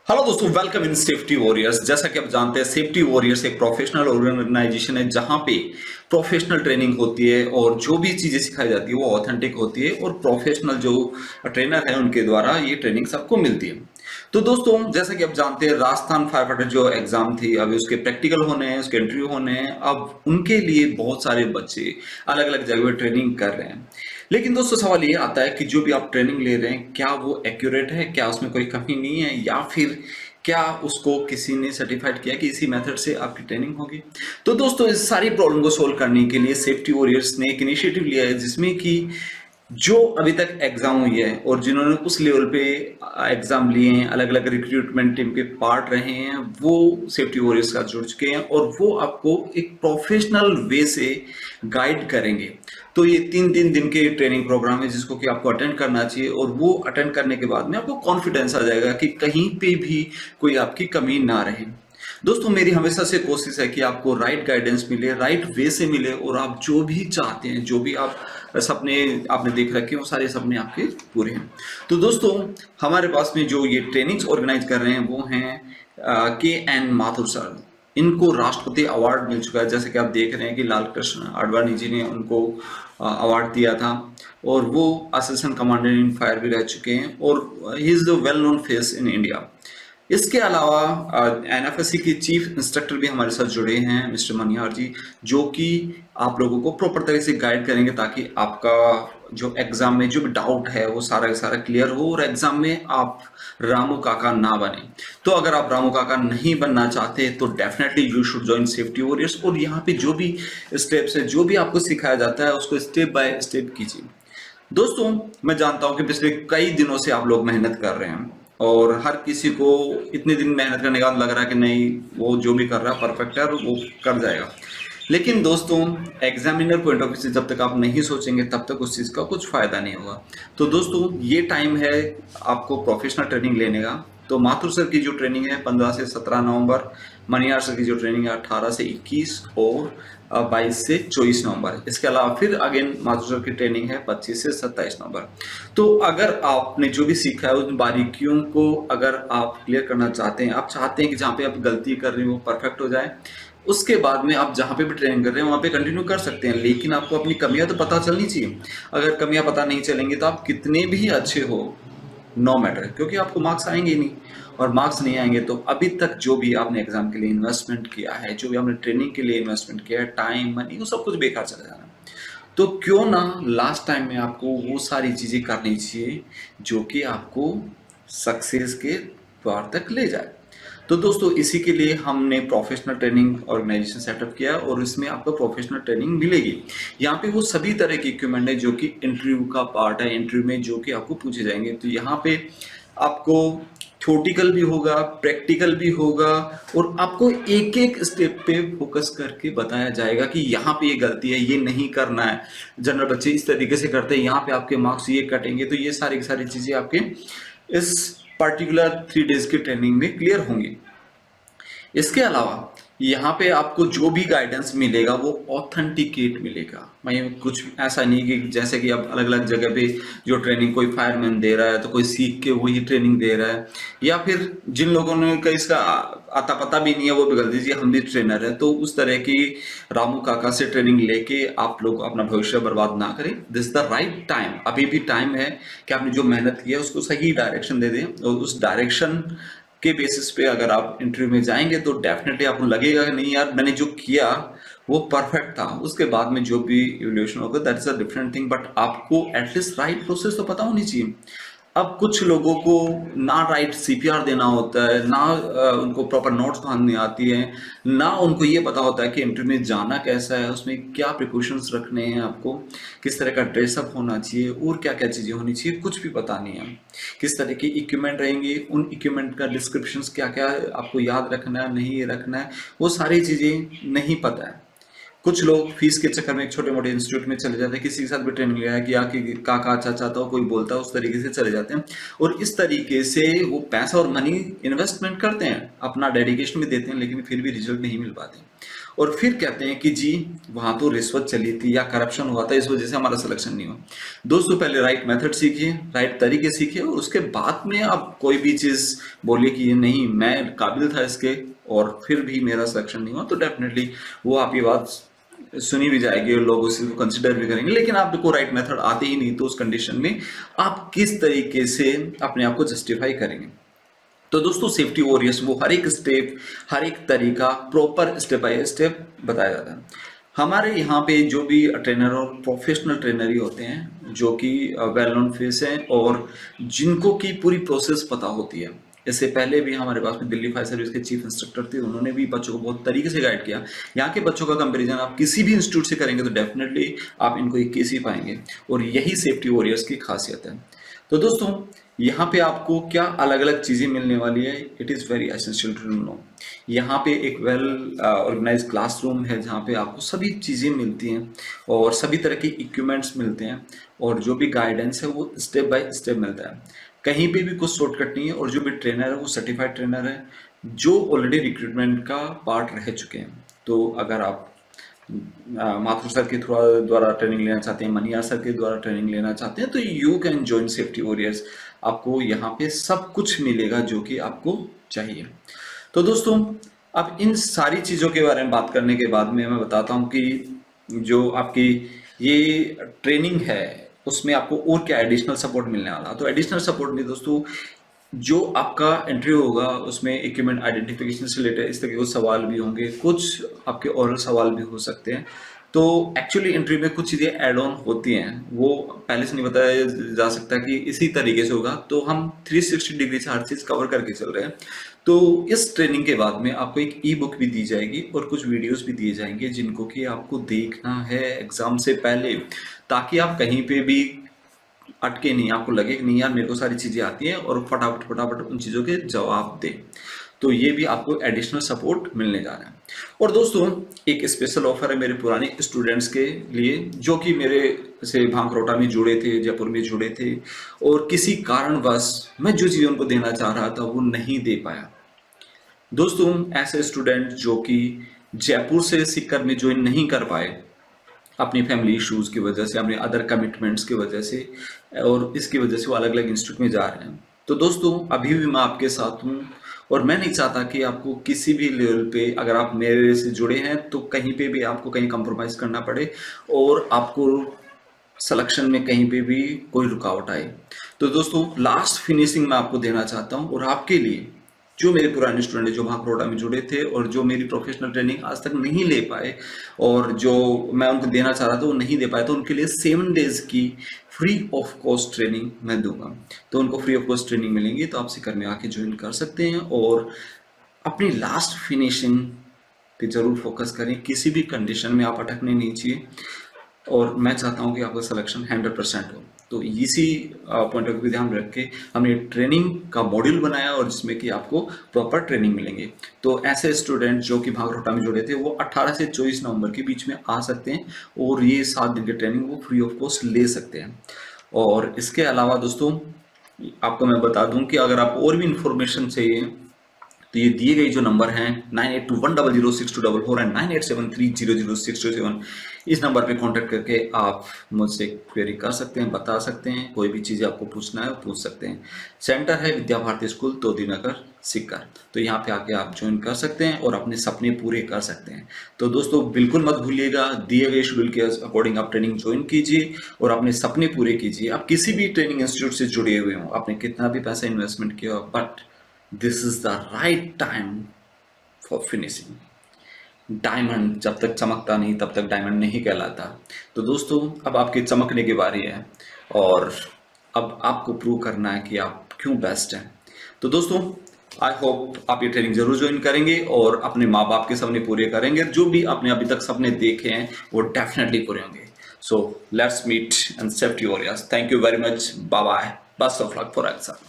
Hello दोस्तों, welcome in safety warriors. जैसा कि आप जानते हैं, सेफ्टी वॉरियर्स एक प्रोफेशनल ऑर्गेनाइजेशन है जहां पे प्रोफेशनल ट्रेनिंग होती है और जो भी चीजें सिखाई जाती है वो ऑथेंटिक होती है और प्रोफेशनल जो ट्रेनर है उनके द्वारा ये ट्रेनिंग सबको मिलती है। तो दोस्तों, जैसा कि आप जानते हैं, राजस्थान फायर फाइटर जो एग्जाम थी अभी उसके प्रैक्टिकल होने हैं, उसके इंटरव्यू होने हैं। अब उनके लिए बहुत सारे बच्चे अलग अलग जगह पे ट्रेनिंग कर रहे हैं। लेकिन दोस्तों, सवाल ये आता है कि जो भी आप ट्रेनिंग ले रहे हैं क्या वो एक्यूरेट है, क्या उसमें कोई कमी नहीं है, या फिर क्या उसको किसी ने सर्टिफाइड किया कि इसी मेथड से आपकी ट्रेनिंग होगी। तो दोस्तों, इस सारी प्रॉब्लम को सोल्व करने के लिए सेफ्टी वॉरियर्स ने एक इनिशिएटिव लिया है जिसमें कि जो अभी तक एग्जाम हुई है और जिन्होंने उस लेवल पे एग्जाम लिए हैं, अलग अलग रिक्रूटमेंट टीम के पार्ट रहे हैं, वो सेफ्टी वॉरियर्स का जुड़ चुके हैं और वो आपको एक प्रोफेशनल वे से गाइड करेंगे। तो ये 3 दिन के ट्रेनिंग प्रोग्राम है जिसको कि आपको अटेंड करना चाहिए और वो अटेंड करने के बाद में आपको कॉन्फिडेंस आ जाएगा कि कहीं पे भी कोई आपकी कमी ना रहे। दोस्तों, मेरी हमेशा से कोशिश है कि आपको राइट गाइडेंस मिले, राइट वे से मिले और आप जो भी चाहते हैं, जो भी आप सपने आपने देख रखे हैं, वो सारे सपने आपके पूरे हैं। तो दोस्तों, हमारे पास में जो ये ट्रेनिंग्स ऑर्गेनाइज कर रहे हैं वो हैं के माथुर सर। इनको राष्ट्रपति अवार्ड मिल चुका है, जैसे कि आप देख रहे हैं कि लाल कृष्ण आडवाणी जी ने उनको अवार्ड दिया था और वो असिस्टेंट कमांडर इन फायर भी रह चुके हैं और he is the well known face in India. इसके अलावा एनएफएससी के चीफ इंस्ट्रक्टर भी हमारे साथ जुड़े हैं, मिस्टर मनिहार जी, जो कि आप लोगों को प्रॉपर तरह से गाइड करेंगे ताकि आपका जो एग्जाम में जो भी डाउट है वो सारा का सारा क्लियर हो और एग्जाम में आप रामू काका ना बने। तो अगर आप रामू काका नहीं बनना चाहते तो definitely you should join safety warriors और यहाँ पे जो भी स्टेप्स है, जो भी आपको सिखाया जाता है, उसको स्टेप बाय स्टेप कीजिए। दोस्तों, मैं जानता हूं कि पिछले कई दिनों से आप लोग मेहनत कर रहे हैं और हर किसी को इतने दिन मेहनत करने के बाद लग रहा है कि नहीं, वो जो भी कर रहा है परफेक्ट है और वो कर जाएगा। लेकिन दोस्तों, एग्जामिनर पॉइंट ऑफ व्यू से जब तक आप नहीं सोचेंगे तब तक उस चीज़ का कुछ फायदा नहीं होगा। तो दोस्तों, ये टाइम है आपको प्रोफेशनल ट्रेनिंग लेने का। तो माथुर सर की जो ट्रेनिंग है 15 से 17 नवंबर, मनियार सर की जो ट्रेनिंग है 18 से 21 और 22 से 24 नवंबर। इसके अलावा फिर अगेन माथुर सर की ट्रेनिंग है 25 से 27 नवंबर। तो अगर आपने जो भी सीखा है उन बारीकियों को अगर आप क्लियर करना चाहते हैं, आप चाहते हैं कि जहाँ पे आप गलती कर रहे हैं वो परफेक्ट हो जाए, उसके बाद में आप जहाँ पे भी ट्रेनिंग कर रहे हैं वहाँ पे कंटिन्यू कर सकते हैं। लेकिन आपको अपनी कमियां तो पता चलनी चाहिए। अगर कमियां पता नहीं चलेंगी तो आप कितने भी अच्छे हो, नो मैटर, क्योंकि आपको मार्क्स आएंगे ही नहीं। और मार्क्स नहीं आएंगे तो अभी तक जो भी आपने एग्जाम के लिए इन्वेस्टमेंट किया है, जो भी आपने ट्रेनिंग के लिए इन्वेस्टमेंट किया है, टाइम मनी, वो सब कुछ बेकार चला जाना। तो क्यों ना लास्ट टाइम में आपको वो सारी चीजें करनी चाहिए जो कि आपको सक्सेस के द्वार तक ले जाए। तो दोस्तों, इसी के लिए हमने प्रोफेशनल ट्रेनिंग ऑर्गेनाइजेशन सेटअप किया और इसमें आपको प्रोफेशनल ट्रेनिंग मिलेगी। यहाँ पे वो सभी तरह के इक्विपमेंट है जो कि इंटरव्यू का पार्ट है, इंटरव्यू में जो कि आपको पूछे जाएंगे। तो यहाँ पे आपको थ्योरेटिकल भी होगा, प्रैक्टिकल भी होगा और आपको एक एक स्टेप पे फोकस करके बताया जाएगा कि यहाँ पे ये गलती है, ये नहीं करना है, जनरल बच्चे इस तरीके से करते हैं, यहाँ पे आपके मार्क्स ये कटेंगे। तो ये सारी सारी चीजें आपके इस पर्टिकुलर 3 डेज की ट्रेनिंग में क्लियर होंगी। इसके अलावा यहाँ पे आपको जो भी गाइडेंस मिलेगा वो ऑथेंटिकेट मिलेगा। मैं कुछ ऐसा नहीं कि जैसे कि अब अलग अलग जगह पे जो ट्रेनिंग कोई फायरमैन दे रहा है तो कोई सीख के वही ट्रेनिंग दे रहा है, या फिर जिन लोगों ने का इसका आता पता भी नहीं है वो भी गलती दीजिए, हम भी ट्रेनर है, तो उस तरह की रामू काका से ट्रेनिंग लेके आप लोग अपना भविष्य बर्बाद ना करें। दिस द राइट टाइम, अभी भी टाइम है कि आपने जो मेहनत की है उसको सही डायरेक्शन दे दें और उस डायरेक्शन के बेसिस पे अगर आप इंटरव्यू में जाएंगे तो डेफिनेटली आपको लगेगा कि नहीं यार, मैंने जो किया वो परफेक्ट था। उसके बाद में जो भी इवोल्यूशन होगा that is a different thing, but आपको एटलीस्ट राइट प्रोसेस तो पता होनी चाहिए। अब कुछ लोगों को ना राइट सीपीआर देना होता है, ना उनको प्रॉपर नोट्स बांधनी आती है, ना उनको ये पता होता है कि इंटरव्यू में जाना कैसा है, उसमें क्या प्रिकॉशंस रखने हैं, आपको किस तरह का ड्रेसअप होना चाहिए और क्या क्या चीज़ें होनी चाहिए, कुछ भी पता नहीं है। किस तरह के इक्विपमेंट रहेंगे, उन इक्विपमेंट का डिस्क्रिप्शन क्या क्या आपको याद रखना है, नहीं रखना है, वो सारी चीज़ें नहीं पता है। कुछ लोग फीस के चक्कर में एक छोटे मोटे इंस्टीट्यूट में चले जाते हैं, किसी के साथ भी ट्रेनिंग लिया है कि आके काका अच्छा चाहता हो, कोई बोलता है, उस तरीके से चले जाते हैं और इस तरीके से वो पैसा और मनी इन्वेस्टमेंट करते हैं, अपना डेडिकेशन भी देते हैं, लेकिन फिर भी रिजल्ट नहीं मिल पाते। और फिर कहते हैं कि जी वहां तो रिश्वत चली थी या करप्शन हुआ था, इस वजह से हमारा सिलेक्शन नहीं हुआ। दोस्तों पहले राइट मेथड सीखिए, राइट तरीके सीखिए, और उसके बाद में आप कोई भी चीज बोलिए कि ये नहीं मैं काबिल था इसके और फिर भी मेरा सिलेक्शन नहीं हुआ, तो डेफिनेटली वो आपकी बात सुनी भी जाएगी और लोग उसी को कंसिडर भी करेंगे। लेकिन आपको राइट मेथड आते ही नहीं, तो उस कंडीशन में आप किस तरीके से अपने आप को जस्टिफाई करेंगे। तो दोस्तों सेफ्टी वॉरियर्स वो हर एक स्टेप, हर एक तरीका प्रॉपर स्टेप बाय स्टेप बताया जाता है। हमारे यहाँ पे जो भी ट्रेनर और प्रोफेशनल ट्रेनर ही होते हैं जो कि वेल नोन फेस हैं और जिनको की पूरी प्रोसेस पता होती है। इससे पहले भी हमारे पास में दिल्ली फायर सर्विस के चीफ इंस्ट्रक्टर थे, उन्होंने भी बच्चों को बहुत तरीके से गाइड किया। यहाँ के बच्चों का कंपैरिजन आप किसी भी इंस्टीट्यूट से करेंगे तो डेफिनेटली आप इनको एक केस ही पाएंगे, और यही सेफ्टी वॉरियर्स की खासियत है। तो दोस्तों यहाँ पे आपको क्या अलग अलग चीजें मिलने वाली है, it is very essential to know. यहाँ पे एक वेल ऑर्गेनाइज क्लासरूम है जहाँ पे आपको सभी चीजें मिलती हैं और सभी तरह के इक्विपमेंट्स मिलते हैं, और जो भी गाइडेंस है वो स्टेप बाय स्टेप मिलता है। कहीं पे भी कुछ शॉर्टकट नहीं है, और जो भी ट्रेनर है वो सर्टिफाइड ट्रेनर है जो ऑलरेडी रिक्रूटमेंट का पार्ट रह चुके हैं। तो अगर आप माथुर सर के द्वारा ट्रेनिंग लेना चाहते हैं, मनियार सर के द्वारा ट्रेनिंग लेना चाहते हैं, तो you can join safety warriors. आपको यहाँ पे सब कुछ मिलेगा जो कि आपको चाहिए। तो दोस्तों अब इन सारी चीजों के बारे में बात करने के बाद में मैं बताता हूँ कि जो आपकी ये ट्रेनिंग है उसमें आपको और क्या एडिशनल सपोर्ट मिलने वाला। तो एडिशनल सपोर्ट में दोस्तों जो आपका इंटरव्यू होगा उसमें इक्विपमेंट आइडेंटिफिकेशन से रिलेटेड इस तरह के कुछ सवाल भी होंगे, कुछ आपके ओरल सवाल भी हो सकते हैं। तो एक्चुअली इंटरव्यू में कुछ चीजें एड ऑन होती हैं, वो पहले से नहीं बताया जा सकता कि इसी तरीके से होगा, तो हम 360 डिग्री से हर चीज कवर करके चल रहे हैं। तो इस ट्रेनिंग के बाद में आपको एक ई बुक भी दी जाएगी और कुछ वीडियोस भी दिए जाएंगे जिनको कि आपको देखना है एग्जाम से पहले, ताकि आप कहीं पे भी अटके नहीं, आपको लगे कि नहीं यार मेरे को सारी चीजें आती हैं, और फटाफट फटाफट उन चीजों के जवाब दे। तो ये भी आपको एडिशनल सपोर्ट मिलने जा रहा है। और दोस्तों एक स्पेशल ऑफर है मेरे पुराने स्टूडेंट्स के लिए जो कि मेरे से भांकरोटा में जुड़े थे, जयपुर में जुड़े थे, और किसी कारणवश मैं जो चीज उनको देना चाह रहा था वो नहीं दे पाया। दोस्तों ऐसे स्टूडेंट जो कि जयपुर से सीकर में ज्वाइन नहीं कर पाए अपनी फैमिली इश्यूज की वजह से, अपने अदर कमिटमेंट्स की वजह से, और इसकी वजह से वो अलग अलग इंस्टीट्यूट में जा रहे हैं। तो दोस्तों अभी भी मैं आपके साथ हूँ, और मैं नहीं चाहता कि आपको किसी भी लेवल पे अगर आप मेरे से जुड़े हैं तो कहीं पे भी आपको कहीं कंप्रोमाइज करना पड़े और आपको सिलेक्शन में कहीं पे भी कोई रुकावट आए। तो दोस्तों लास्ट फिनिशिंग मैं आपको देना चाहता हूँ, और आपके लिए जो मेरे पुराने स्टूडेंट जो भांकरोटा में जुड़े थे और जो मेरी प्रोफेशनल ट्रेनिंग आज तक नहीं ले पाए और जो मैं उनको देना चाह रहा था वो नहीं दे पाए, तो उनके लिए 7 डेज की फ्री ऑफ कॉस्ट ट्रेनिंग मैं दूंगा। तो उनको फ्री ऑफ कॉस्ट ट्रेनिंग मिलेंगी, तो आप सीकर में आके ज्वाइन कर सकते हैं और अपनी लास्ट फिनिशिंग पे जरूर फोकस करें। किसी भी कंडीशन में आप अटकने नहीं चाहिए, और मैं चाहता हूं कि आपका सिलेक्शन 100% हो। तो इसी पॉइंट ऑफ व्यू ध्यान रख के हमने ट्रेनिंग का मॉड्यूल बनाया और जिसमें कि आपको प्रॉपर ट्रेनिंग मिलेंगे। तो ऐसे स्टूडेंट जो कि भांकरोटा में जुड़े थे वो 18 से 24 नवंबर के बीच में आ सकते हैं, और ये 7 दिन की ट्रेनिंग वो फ्री ऑफ कॉस्ट ले सकते हैं। और इसके अलावा दोस्तों आपको मैं बता दूं कि अगर आपको और भी इंफॉर्मेशन चाहिए तो ये दिए गए जो नंबर हैं 9821006244 एंड 9873006227, इस नंबर पे कांटेक्ट करके आप मुझसे क्वेरी कर सकते हैं, बता सकते हैं, कोई भी चीज़ आपको पूछना है पूछ सकते हैं। सेंटर है विद्या भारती स्कूल, तोदीनगर, सीकर। तो यहाँ पे आके आप ज्वाइन कर सकते हैं और अपने सपने पूरे कर सकते हैं। तो दोस्तों बिल्कुल मत भूलिएगा, दिए गए शेड्यूल के अकॉर्डिंग आप ट्रेनिंग ज्वाइन कीजिए और अपने सपने पूरे कीजिए। आप किसी भी ट्रेनिंग इंस्टीट्यूट से जुड़े हुए हो, आपने कितना भी पैसा इन्वेस्टमेंट किया, but this is the right time for finishing. Diamond जब तक चमकता नहीं तब तक डायमंड नहीं कहलाता। तो दोस्तों अब आपके चमकने की बारी है, और अब आपको प्रूव करना है कि आप क्यों बेस्ट हैं। तो दोस्तों आई होप आप ये ट्रेनिंग जरूर ज्वाइन करेंगे और अपने माँ बाप के सपने पूरे करेंगे। जो भी आपने अभी तक सपने देखे हैं वो डेफिनेटली पूरे होंगे। So let's meet and safety warriors. Thank you very much, bye bye, best of luck for exam.